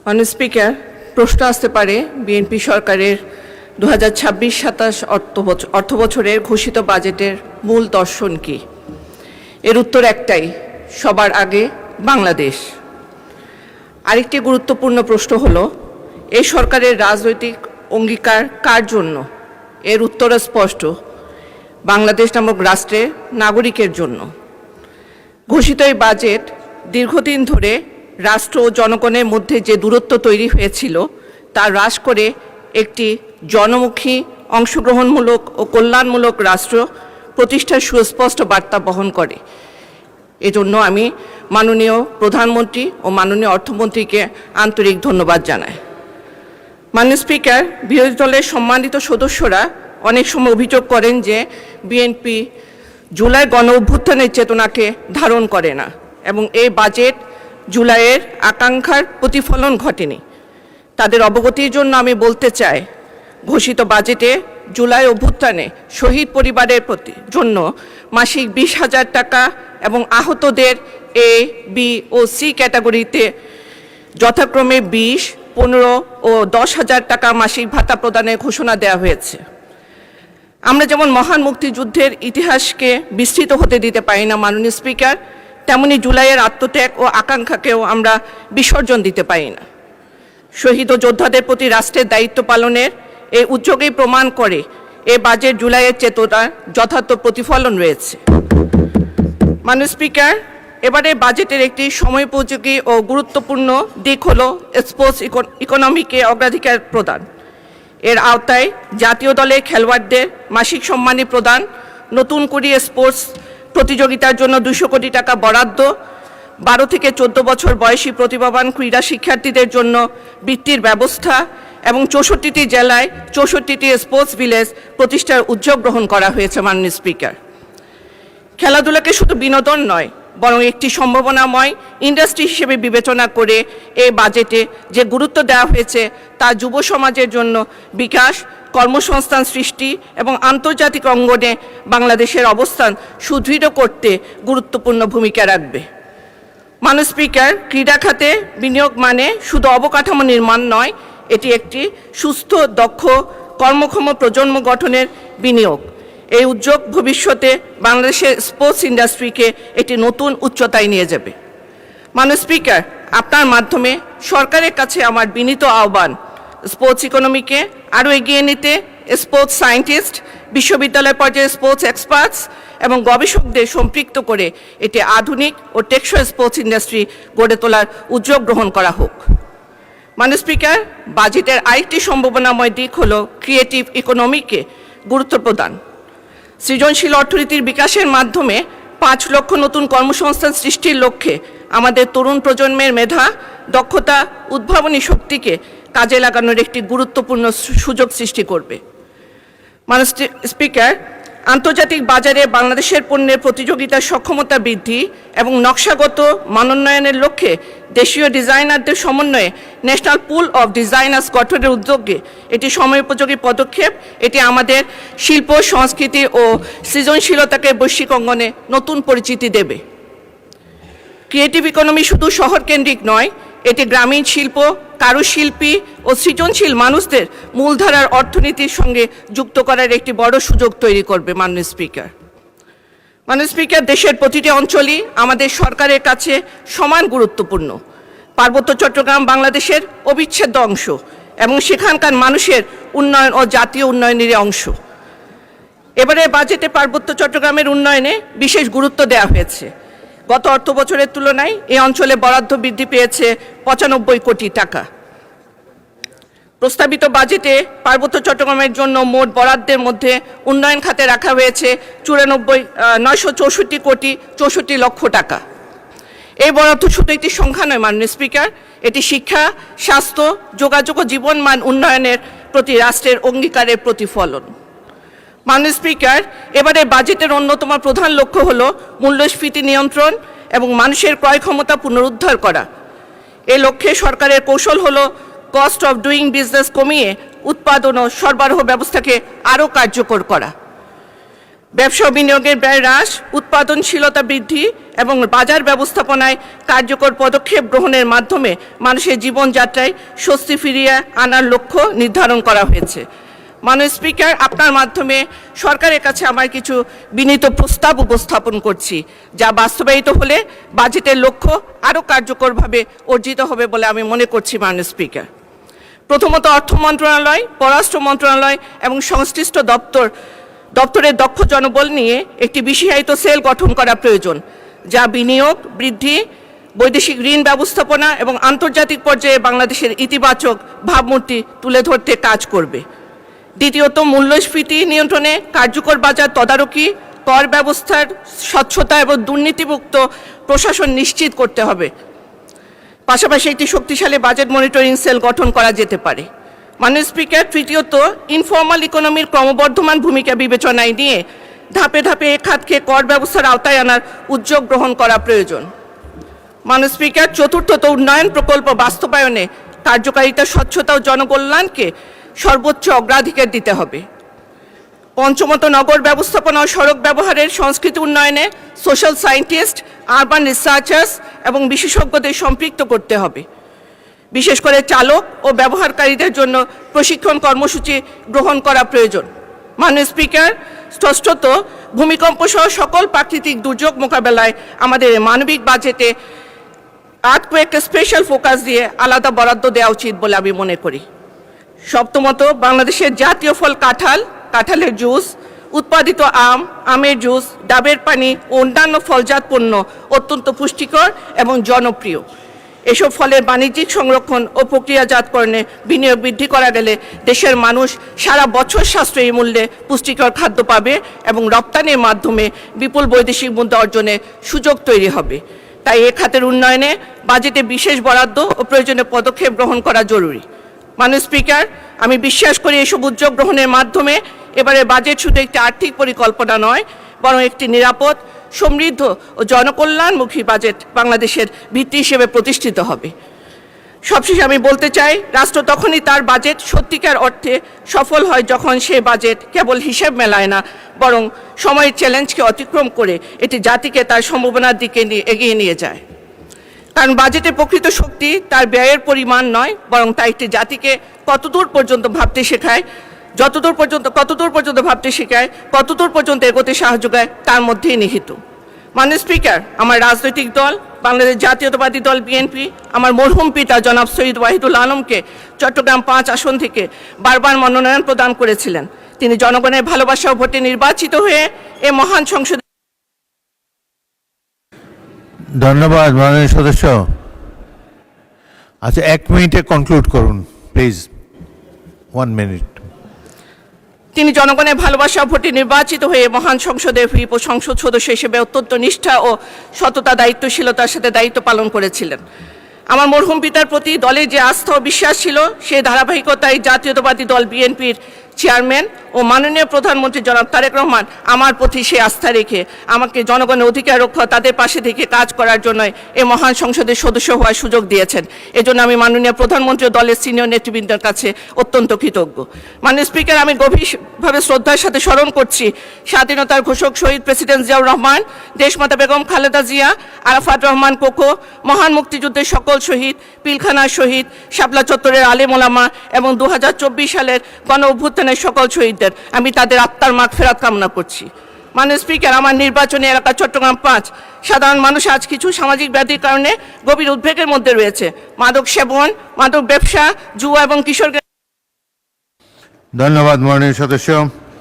মাননীয় স্পিকার, প্রশ্ন আসতে পারে বিএনপি সরকারের 2026-27 অর্থবছরের ঘোষিত বাজেটের মূল দর্শন কি? এর উত্তর একটাই, সবার আগে বাংলাদেশ। আরেকটি গুরুত্বপূর্ণ প্রশ্ন হলো, এই সরকারের রাজনৈতিক অঙ্গীকার কার জন্য? এর উত্তরও স্পষ্ট, বাংলাদেশ নামক রাষ্ট্রের নাগরিকের জন্য। ঘোষিত এই বাজেট দীর্ঘদিন ধরে রাষ্ট্র ও জনগণের মধ্যে যে দূরত্ব তৈরি হয়েছিল তা হ্রাস করে একটি জনমুখী, অংশগ্রহণমূলক ও কল্যাণমূলক রাষ্ট্র প্রতিষ্ঠার সুস্পষ্ট বার্তা বহন করে। এজন্য আমি মাননীয় প্রধানমন্ত্রী ও মাননীয় অর্থমন্ত্রীকে আন্তরিক ধন্যবাদ জানাই। মাননীয় স্পিকার, বিরোধী দলের সম্মানিত সদস্যরা অনেক সময় অভিযোগ করেন যে বিএনপি জুলাই গণ অভ্যুত্থানের চেতনাকে ধারণ করে না এবং এই বাজেট জুলাইয়ের আকাঙ্ক্ষার প্রতিফলন ঘটেনি। তাদের অবগতির জন্য আমি বলতে চাই, ঘোষিত বাজেটে জুলাই অভ্যুত্থানে শহীদ পরিবারের জন্য মাসিক 20,000 টাকা এবং আহতদের এ, বি ও সি ক্যাটাগরিতে যথাক্রমে 20, 15 ও 10,000 টাকা মাসিক ভাতা প্রদানের ঘোষণা দেওয়া হয়েছে। আমরা যেমন মহান মুক্তিযুদ্ধের ইতিহাসকে বিস্তৃত হতে দিতে পারি না মাননীয় স্পিকার, তেমনি জুলাইয়ের আত্মত্যাগ ও আকাঙ্ক্ষাকেও আমরা বিসর্জন দিতে পারি না। শহীদ ও যোদ্ধাদের প্রতি রাষ্ট্রের দায়িত্ব পালনের এই উদ্যোগেই প্রমাণ করে এ বাজেট জুলাইয়ের চেতনার যথার্থ প্রতিফলন রয়েছে। মাননীয় স্পিকার, এবারে বাজেটের একটি সময়োপযোগী ও গুরুত্বপূর্ণ দিক হল স্পোর্টস ইকোনমিকে অগ্রাধিকার প্রদান। এর আওতায় জাতীয় দলের খেলোয়াড়দের মাসিক সম্মানী প্রদান, নতুন করে স্পোর্টস প্রতিযোগিতার জন্য 200 কোটি টাকা বরাদ্দ, 12 থেকে 14 বছর বয়সী প্রতিভাবান ক্রীড়া শিক্ষার্থীদের জন্য বৃত্তির ব্যবস্থা এবং 64টি জেলায় 64টি স্পোর্টস ভিলেজ প্রতিষ্ঠার উদ্যোগ গ্রহণ করা হয়েছে। মাননীয় স্পিকার, খেলাধুলাকে শুধু বিনোদন নয় বরং একটি সম্ভাবনাময় ইন্ডাস্ট্রি হিসেবে বিবেচনা করে এই বাজেটে যে গুরুত্ব দেওয়া হয়েছে তা যুব সমাজের জন্য বিকাশ, কর্মসংস্থান সৃষ্টি এবং আন্তর্জাতিক অঙ্গনে বাংলাদেশের অবস্থান সুদৃঢ় করতে গুরুত্বপূর্ণ ভূমিকা রাখবে। মাননীয় স্পিকার, ক্রীড়া খাতে বিনিয়োগ মানে শুধু অবকাঠামো নির্মাণ নয়, এটি একটি সুস্থ, দক্ষ, কর্মক্ষম প্রজন্ম গঠনের বিনিয়োগ। এই উদ্যোগ ভবিষ্যতে বাংলাদেশের স্পোর্টস ইন্ডাস্ট্রিকে একটি নতুন উচ্চতায় নিয়ে যাবে। মাননীয় স্পিকার, আপনার মাধ্যমে সরকারের কাছে আমার বিনীত আহ্বান, স্পোর্টস ইকোনমিকে আরও এগিয়ে নিতে স্পোর্টস সায়েন্টিস্ট, বিশ্ববিদ্যালয় পর্যায়ে স্পোর্টস এক্সপার্টস এবং গবেষকদের সম্পৃক্ত করে এটি আধুনিক ও টেকসই স্পোর্টস ইন্ডাস্ট্রি গড়ে তোলার উদ্যোগ গ্রহণ করা হোক। মাননীয় স্পিকার, বাজেটের আরেকটি সম্ভাবনাময় দিক হল ক্রিয়েটিভ ইকোনমিকে গুরুত্ব প্রদান। সৃজনশীল অর্থনীতির বিকাশের মাধ্যমে 5 লক্ষ নতুন কর্মসংস্থান সৃষ্টির লক্ষ্যে আমাদের তরুণ প্রজন্মের মেধা, দক্ষতা, উদ্ভাবনী শক্তিকে কাজে লাগানোর একটি গুরুত্বপূর্ণ সুযোগ সৃষ্টি করবে। মাননীয় স্পিকার, আন্তর্জাতিক বাজারে বাংলাদেশের পণ্যের প্রতিযোগিতার সক্ষমতা বৃদ্ধি এবং নকশাগত মানোন্নয়নের লক্ষ্যে দেশীয় ডিজাইনারদের সমন্বয়ে ন্যাশনাল পুল অফ ডিজাইনার্স গঠনের উদ্যোগে এটি সময়োপযোগী পদক্ষেপ। এটি আমাদের শিল্প, সংস্কৃতি ও সৃজনশীলতাকে বৈশ্বিক অঙ্গনে নতুন পরিচিতি দেবে। ক্রিয়েটিভ ইকোনমি শুধু শহরকেন্দ্রিক নয়, এটি গ্রামীণ শিল্প, কারুশিল্পী ও সৃজনশীল মানুষদের মূলধারার অর্থনীতির সঙ্গে যুক্ত করার একটি বড় সুযোগ তৈরি করবে। মাননীয় স্পিকার, দেশের প্রতিটি অঞ্চলই আমাদের সরকারের কাছে সমান গুরুত্বপূর্ণ। পার্বত্য চট্টগ্রাম বাংলাদেশের অবিচ্ছেদ্য অংশ এবং সেখানকার মানুষের উন্নয়ন ও জাতীয় উন্নয়নের অংশ। এবারে বাজেটে পার্বত্য চট্টগ্রামের উন্নয়নে বিশেষ গুরুত্ব দেওয়া হয়েছে। গত অর্থ বছরের তুলনায় এই অঞ্চলে বরাদ্দ বৃদ্ধি পেয়েছে 95 কোটি টাকা। প্রস্তাবিত বাজেটে পার্বত্য চট্টগ্রামের জন্য মোট বরাদ্দের মধ্যে উন্নয়ন খাতে রাখা হয়েছে 964 কোটি 64 লক্ষ টাকা। এই বরাদ্দ শুধু একটি সংখ্যা নয় মাননীয় স্পিকার, এটি শিক্ষা, স্বাস্থ্য, যোগাযোগ ও জীবনমান উন্নয়নের প্রতি রাষ্ট্রের অঙ্গীকারের প্রতিফলন। মাননীয় স্পিকার, এবারে বাজেটের অন্যতম প্রধান লক্ষ্য হল মূল্যস্ফীতি নিয়ন্ত্রণ এবং মানুষের ক্রয় ক্ষমতা পুনরুদ্ধার করা। এই লক্ষ্যে সরকারের কৌশল হল কস্ট অফ ডুইং বিজনেস কমিয়ে উৎপাদন ও সরবরাহ ব্যবস্থাকে আরও কার্যকর করা। ব্যবসা ও বিনিয়োগের ব্যয় হ্রাস, উৎপাদনশীলতা বৃদ্ধি এবং বাজার ব্যবস্থাপনায় কার্যকর পদক্ষেপ গ্রহণের মাধ্যমে মানুষের জীবনযাত্রায় স্বস্তি ফিরিয়ে আনার লক্ষ্য নির্ধারণ করা হয়েছে। মাননীয় স্পিকার, আপনার মাধ্যমে সরকারের কাছে আমার কিছু বিনীত প্রস্তাব উপস্থাপন করছি, যা বাস্তবায়িত হলে বাজেটের লক্ষ্য আরও কার্যকরভাবে অর্জিত হবে বলে আমি মনে করছি। মাননীয় স্পিকার, প্রথমত অর্থ মন্ত্রণালয়, পররাষ্ট্র মন্ত্রণালয় এবং সংশ্লিষ্ট দপ্তরের দক্ষ জনবল নিয়ে একটি বিশেষায়িত সেল গঠন করা প্রয়োজন, যা বিনিয়োগ বৃদ্ধি, বৈদেশিক ঋণ ব্যবস্থাপনা এবং আন্তর্জাতিক পর্যায়ে বাংলাদেশের ইতিবাচক ভাবমূর্তি তুলে ধরতে কাজ করবে। দ্বিতীয়ত, মূল্যস্ফীতি নিয়ন্ত্রণে কার্যকর বাজার তদারকি, কর ব্যবস্থার স্বচ্ছতা এবং দুর্নীতিমুক্ত প্রশাসন নিশ্চিত করতে হবে। পাশাপাশি একটি শক্তিশালী বাজেট মনিটরিং সেল গঠন করা যেতে পারে। মাননীয় স্পিকার, তৃতীয়ত, ইনফর্মাল ইকোনমির ক্রমবর্ধমান ভূমিকা বিবেচনায় নিয়ে ধাপে ধাপে এ খাতকে কর ব্যবস্থার আওতায় আনার উদ্যোগ গ্রহণ করা প্রয়োজন। মাননীয় স্পিকার, চতুর্থত, উন্নয়ন প্রকল্প বাস্তবায়নে কার্যকারিতা, স্বচ্ছতা ও জনকল্যাণকে সর্বোচ্চ অগ্রাধিকার দিতে হবে। পঞ্চমত, নগর ব্যবস্থাপনা ও সড়ক ব্যবহারের সংস্কৃতি উন্নয়নে সোশ্যাল সায়েন্টিস্ট, আরবান রিসার্চার্স এবং বিশেষজ্ঞদের সম্পৃক্ত করতে হবে। বিশেষ করে চালক ও ব্যবহারকারীদের জন্য প্রশিক্ষণ কর্মসূচি গ্রহণ করা প্রয়োজন। মাননীয় স্পিকার, ষষ্ঠত, ভূমিকম্প সহ সকল প্রাকৃতিক দুর্যোগ মোকাবেলায় আমাদের মানবিক বাজেটে আর্থকুয়েককে স্পেশাল ফোকাস দিয়ে আলাদা বরাদ্দ দেওয়া উচিত বলে আমি মনে করি। সপ্তমত, বাংলাদেশের জাতীয় ফল কাঁঠাল, কাঁঠালের জুস, উৎপাদিত আম, আমের জুস, ডাবের পানি ও অন্যান্য ফলজাত পণ্য অত্যন্ত পুষ্টিকর এবং জনপ্রিয়। এসব ফলের বাণিজ্যিক সংরক্ষণ ও প্রক্রিয়াজাতকরণে বিনিয়োগ বৃদ্ধি করা গেলে দেশের মানুষ সারা বছর সাশ্রয়ী মূল্যে পুষ্টিকর খাদ্য পাবে এবং রপ্তানির মাধ্যমে বিপুল বৈদেশিক মুদ্রা অর্জনের সুযোগ তৈরি হবে। তাই এ খাতের উন্নয়নে বাজেটে বিশেষ বরাদ্দ ও প্রয়োজনীয় পদক্ষেপ গ্রহণ করা জরুরি। মাননীয় স্পিকার, আমি বিশ্বাস করি এসব উদ্যোগ গ্রহণের মাধ্যমে এবারে বাজেট শুধু একটি আর্থিক পরিকল্পনা নয়, বরং একটি নিরাপদ, সমৃদ্ধ ও জনকল্যাণমুখী বাজেট বাংলাদেশের ভিত্তি হিসেবে প্রতিষ্ঠিত হবে। সবশেষে আমি বলতে চাই, রাষ্ট্র তখনই তার বাজেট সত্যিকার অর্থে সফল হয় যখন সে বাজেট কেবল হিসেব মেলায় না, বরং সময়ের চ্যালেঞ্জকে অতিক্রম করে এটি জাতিকে তার সম্ভাবনার দিকে এগিয়ে নিয়ে যায়। কারণ বাজেটের প্রকৃত শক্তি তার ব্যয়ের পরিমাণ নয়, বরং তা একটি জাতিকে কতদূর পর্যন্ত ভাবতে শেখায়, কতদূর পর্যন্ত ভাবতে শেখায়, কতদূর পর্যন্ত এগোতে সাহায্য করে, তার মধ্যেই নিহিত। মাননীয় স্পিকার, আমার রাজনৈতিক দল বাংলাদেশ জাতীয়তাবাদী দল বিএনপি আমার মরহুম পিতা জনাব সৈয়দ ওয়াহিদুল আলমকে চট্টগ্রাম 5 আসন থেকে বারবার মনোনয়ন প্রদান করেছিলেন। তিনি জনগণের ভালোবাসা ও ভোটে নির্বাচিত হয়ে এ মহান সংসদে। ধন্যবাদ মাননীয় সদস্য। আচ্ছা, 1 মিনিটে কনক্লুড করুন প্লিজ। 1 মিনিট। তিনি জনগণের ভালোবাসা ভোটে নির্বাচিত হয়ে মহান সংসদের হুইপ ও সংসদ সদস্য হিসেবে অত্যন্ত নিষ্ঠা ও সততা, দায়িত্বশীলতার সাথে দায়িত্ব পালন করেছিলেন। আমার মরহুম পিতার প্রতি দলের যে আস্থা ও বিশ্বাস ছিল, সেই ধারাবাহিকতায় জাতীয়তাবাদী দল বিএনপির চেয়ারম্যান ও মাননীয় প্রধানমন্ত্রী জনাব তারেক রহমান আমার প্রতি সেই আস্থা রেখে আমাকে জনগণের অধিকার রক্ষা, তাদের পাশে থেকে কাজ করার জন্য এই মহান সংসদের সদস্য হওয়ার সুযোগ দিয়েছেন। এজন্য আমি মাননীয় প্রধানমন্ত্রী ও দলের সিনিয়র নেতৃবৃন্দের কাছে অত্যন্ত কৃতজ্ঞ। মাননীয় স্পিকার, আমি গভীরভাবে শ্রদ্ধার সাথে স্মরণ করছি স্বাধীনতার ঘোষক শহীদ প্রেসিডেন্ট জিয়াউর রহমান, দেশমাতা বেগম খালেদা জিয়া, আরাফাত রহমান কোকো, মহান মুক্তিযুদ্ধের সকল শহীদ, পিলখানার শহীদ, শাপলা চত্বরের আলেম ওলামা এবং 2024 সালের গণ অভ্যুত্থানের সকল শহীদদের। আমি তাদের আত্মার মাগফিরাত কামনা করছি। মাননীয় স্পিকার, আমার নির্বাচনী এলাকা চট্টগ্রাম 5 সাধারণ মানুষ আজ কিছু সামাজিক ব্যাধির কারণে গভীর উদ্বেগের মধ্যে রয়েছে। মাদক সেবন, মাদক ব্যবসা, জুয়া এবং কিশোর। ধন্যবাদ মাননীয় সদস্য।